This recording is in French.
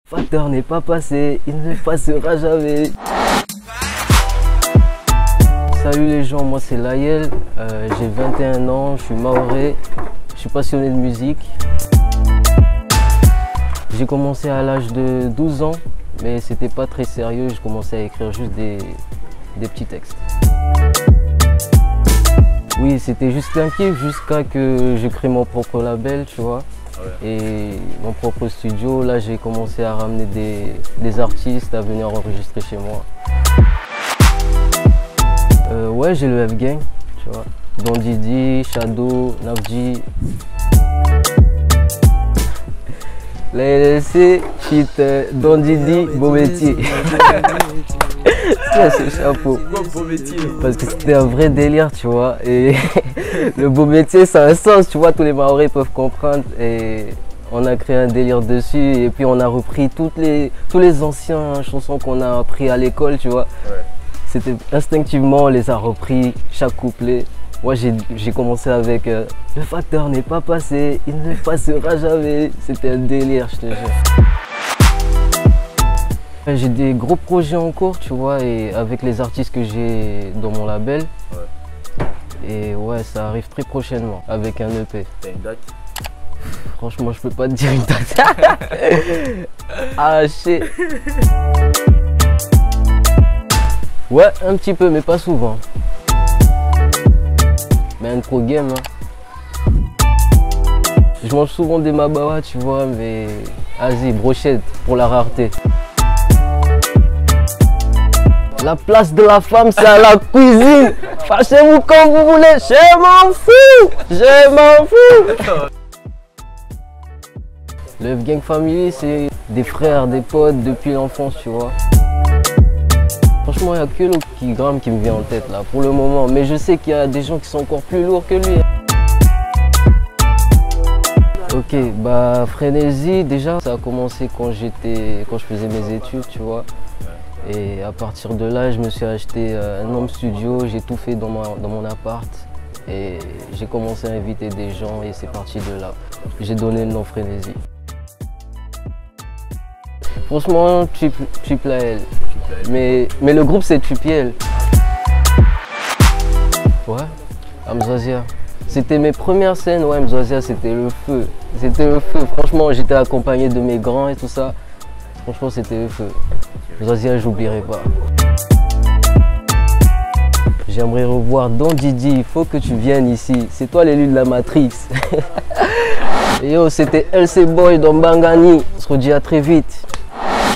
Facteur n'est pas passé, il ne passera jamais. Salut les gens, moi c'est Layel, j'ai 21 ans, je suis mahorais, je suis passionné de musique. J'ai commencé à l'âge de 12 ans, mais c'était pas très sérieux, je commençais à écrire juste des petits textes. Oui, c'était juste un kiff jusqu'à que je crée mon propre label, tu vois. Et mon propre studio, là j'ai commencé à ramener des artistes à venir enregistrer chez moi. Ouais, j'ai le F-Gang, tu vois. Don Didi, Shadow, Nafji. La LLC, Fit, Don Didi, beau métier. C'est ce chapeau. Beau métier. Parce que c'était un vrai délire, tu vois. Et le beau métier, ça a un sens, tu vois. Tous les Mahorais peuvent comprendre. Et on a créé un délire dessus. Et puis on a repris tous les anciens chansons qu'on a appris à l'école, tu vois. Ouais. C'était instinctivement, on les a repris, chaque couplet. Moi, j'ai commencé avec le facteur n'est pas passé, il ne passera jamais. C'était un délire, je te jure. J'ai des gros projets en cours, tu vois, et avec les artistes que j'ai dans mon label. Ouais. Et ouais, ça arrive très prochainement avec un EP. T'as une date? Franchement, je peux pas te dire une date. Ah, shit. Ouais, un petit peu, mais pas souvent. Mais un pro game, hein. Je mange souvent des mabawa, tu vois, mais vas-y, brochette pour la rareté. La place de la femme, c'est à la cuisine. Fâchez-vous comme vous voulez, je m'en fous. Je m'en fous. Le F-Gang Family, c'est des frères, des potes depuis l'enfance, tu vois. Franchement, il n'y a que le Kigram qui me vient en tête là pour le moment, mais je sais qu'il y a des gens qui sont encore plus lourds que lui. Ok, bah Frénésie, déjà ça a commencé quand je faisais mes études, tu vois. Et à partir de là, je me suis acheté un home studio, j'ai tout fait dans mon appart. Et j'ai commencé à inviter des gens et c'est parti de là. J'ai donné le nom Frénésie. Franchement, Triple L. Mais le groupe c'est Triple L. Ouais, à Mzwazia. C'était mes premières scènes, ouais, Mzwazia c'était le feu. C'était le feu, franchement j'étais accompagné de mes grands et tout ça. Franchement c'était le feu. Mzwazia, j'oublierai pas. J'aimerais revoir Don Didi, il faut que tu viennes ici. C'est toi l'élu de la Matrix. Et yo, c'était LC Boy dans Bangani. On se redit à très vite.